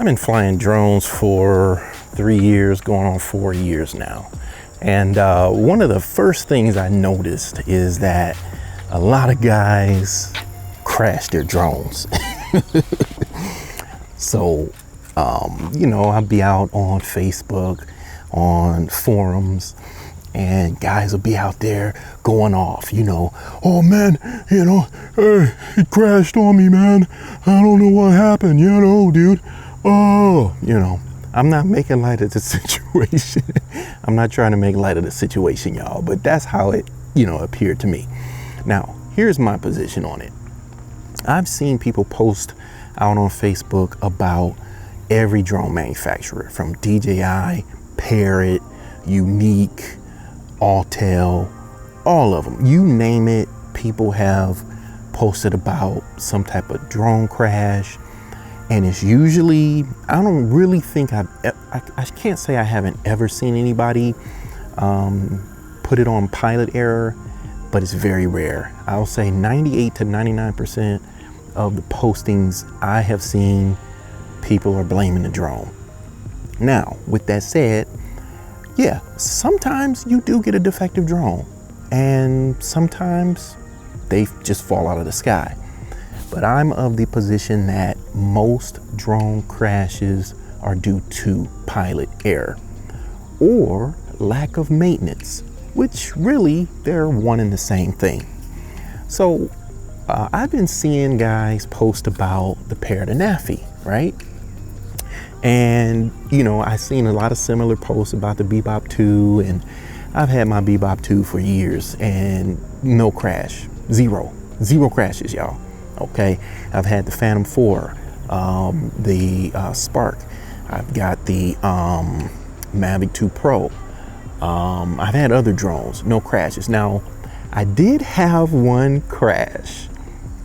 been flying drones for 3 years, going on 4 years now. And one of the first things I noticed is that a lot of guys crash their drones. So, you know, I'll be out on Facebook, on forums, and guys will be out there going off, you know, oh man, you know, hey, it crashed on me, man. I don't know what happened, you know, dude. Oh, you know, I'm not making light of the situation. I'm not trying to make light of the situation, y'all, but that's how it, you know, appeared to me. Now, here's my position on it. I've seen people post out on Facebook about every drone manufacturer, from DJI, Parrot, Unique, Autel, all of them. You name it, people have posted about some type of drone crash. And it's usually, I don't really think I can't say I haven't ever seen anybody put it on pilot error, but it's very rare. I'll say 98 to 99% of the postings I have seen, people are blaming the drone. Now, with that said, yeah, sometimes you do get a defective drone, and sometimes they just fall out of the sky. But I'm of the position that most drone crashes are due to pilot error or lack of maintenance, which really they're one and the same thing. So I've been seeing guys post about the Parrot ANAFI, right? And, you know, I've seen a lot of similar posts about the Bebop 2, and I've had my Bebop 2 for years and no crash, zero crashes, y'all. Okay, I've had the Phantom 4, the Spark. I've got the Mavic 2 Pro. I've had other drones, no crashes. Now, I did have one crash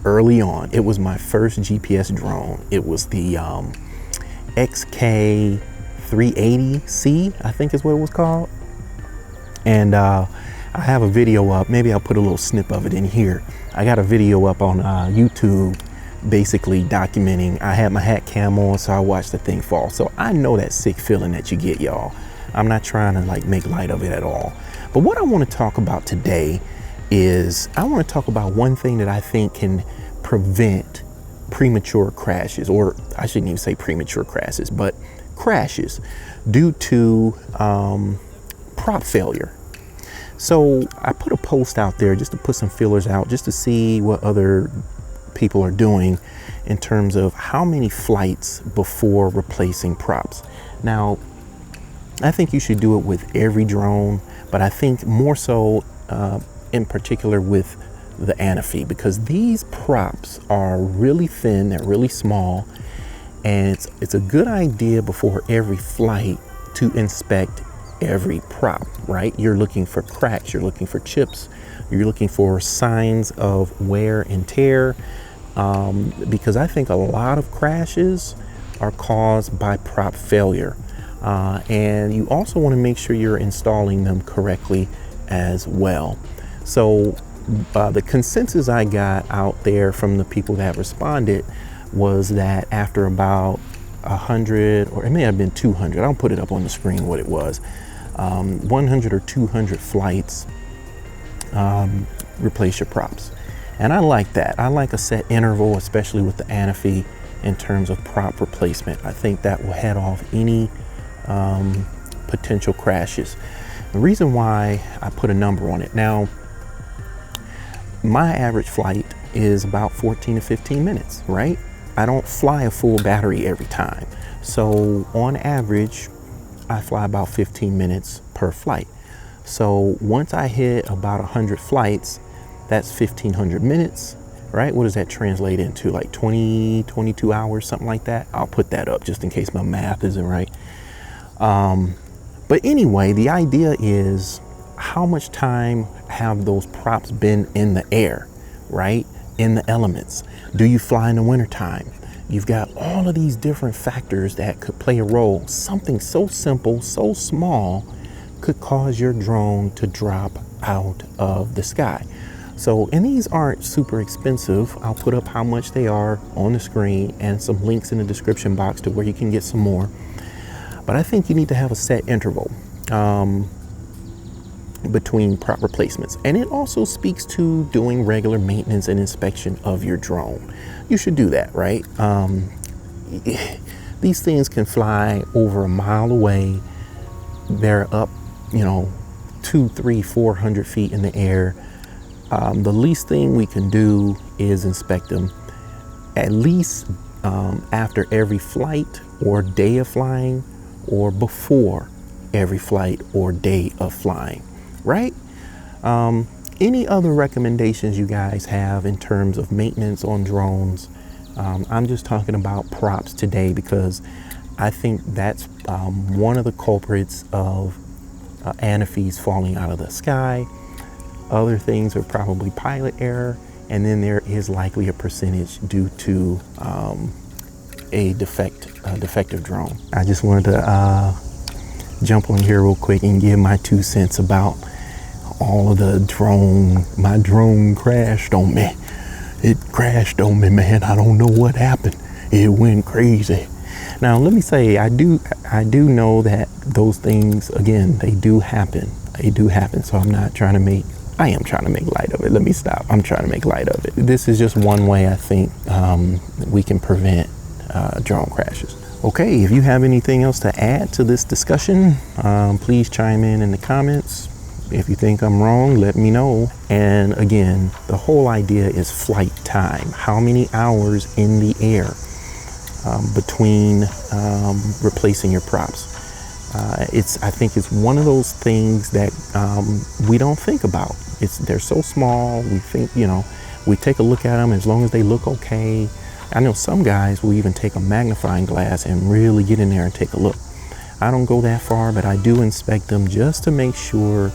early on. It was my first GPS drone. It was the XK380C, I think is what it was called. And I have a video up. Maybe I'll put a little snip of it in here. I got a video up on YouTube basically documenting. I had my hat cam on, so I watched the thing fall. So I know that sick feeling that you get, y'all. I'm not trying to like make light of it at all. But what I want to talk about today is I want to talk about one thing that I think can prevent premature crashes, or I shouldn't even say premature crashes, but crashes due to prop failure. So I put a post out there just to put some feelers out, just to see what other people are doing in terms of how many flights before replacing props. Now, I think you should do it with every drone, but I think more so in particular with the ANAFI, because these props are really thin, they're really small, and it's a good idea before every flight to inspect every prop, right? You're looking for cracks, you're looking for chips, you're looking for signs of wear and tear, because I think a lot of crashes are caused by prop failure. And you also want to make sure you're installing them correctly as well. So the consensus I got out there from the people that responded was that after about 100, or it may have been 200, I'll put it up on the screen what it was, 100 or 200 flights, replace your props. And I like that. I like a set interval, especially with the ANAFI, in terms of prop replacement. I think that will head off any potential crashes. The reason why I put a number on it, now my average flight is about 14 to 15 minutes, right? I don't fly a full battery every time. So on average, I fly about 15 minutes per flight. So once I hit about 100 flights, that's 1,500 minutes, right? What does that translate into? Like 20, 22 hours, something like that? I'll put that up just in case my math isn't right. But anyway, the idea is how much time have those props been in the air, right? In the elements. Do you fly in the wintertime? You've got all of these different factors that could play a role. Something so simple, so small, could cause your drone to drop out of the sky. So, and these aren't super expensive. I'll put up how much they are on the screen and some links in the description box to where you can get some more. But I think you need to have a set interval between prop replacements. And it also speaks to doing regular maintenance and inspection of your drone. You should do that, right? These things can fly over a mile away. They're up, 200, 300, 400 feet in the air. The least thing we can do is inspect them at least after every flight or day of flying, or before every flight or day of flying, right? Any other recommendations you guys have in terms of maintenance on drones? I'm just talking about props today because I think that's one of the culprits of ANAFIs falling out of the sky. Other things are probably pilot error, and then there is likely a percentage due to a defective drone. I just wanted to jump on here real quick and give my 2 cents about all of my drone crashed on me. It crashed on me, man. I don't know what happened. It went crazy. Now, let me say, I do know that those things, again, they do happen. They do happen. So I am trying to make light of it. Let me stop. I'm trying to make light of it. This is just one way I think we can prevent drone crashes. Okay, if you have anything else to add to this discussion, please chime in the comments. If you think I'm wrong, let me know. And again, the whole idea is flight time. How many hours in the air between replacing your props? I think it's one of those things that we don't think about. They're so small. We think, we take a look at them as long as they look okay. I know some guys will even take a magnifying glass and really get in there and take a look. I don't go that far, but I do inspect them just to make sure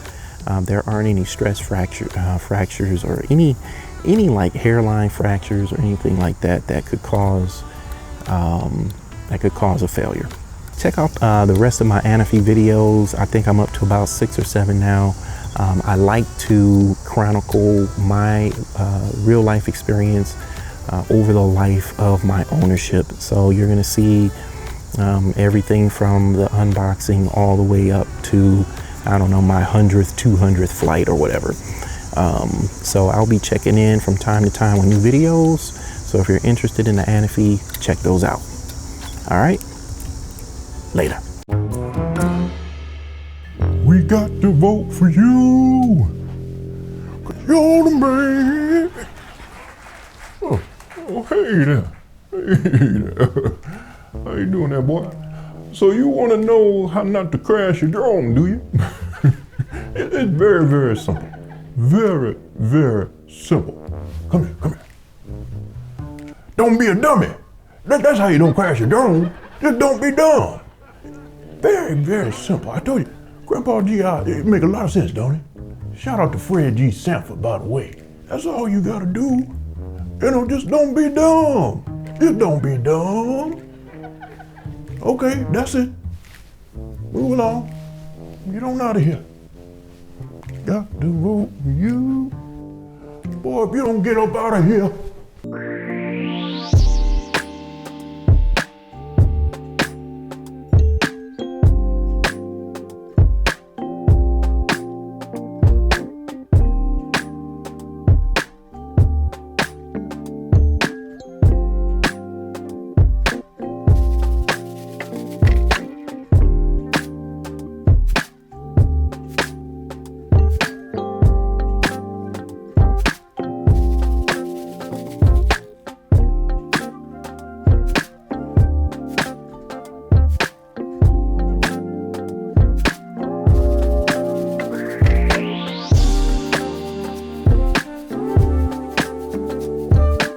there aren't any stress fractures or any like hairline fractures or anything like that could cause a failure. Check out the rest of my ANAFI videos. I think I'm up to about 6 or 7 now. I like to chronicle my real life experience over the life of my ownership. So you're gonna see everything from the unboxing all the way up to, I don't know, my 100th, 200th flight or whatever. So I'll be checking in from time to time with new videos. So if you're interested in the ANAFI, check those out. All right, later. We got to vote for you, 'cause you're the man. Oh, hey there. Hey there. How you doing there, boy? So you want to know how not to crash your drone, do you? It's very, very simple. Very, very simple. Come here. Don't be a dummy. That's how you don't crash your drone. Just don't be dumb. Very, very simple. I told you, Grandpa G, it make a lot of sense, don't it? Shout out to Fred G. Sanford, by the way. That's all you gotta do. Just don't be dumb. Just don't be dumb. Okay, that's it. Move along. Get on out of here. Got to vote for you. Boy, if you don't get up out of here,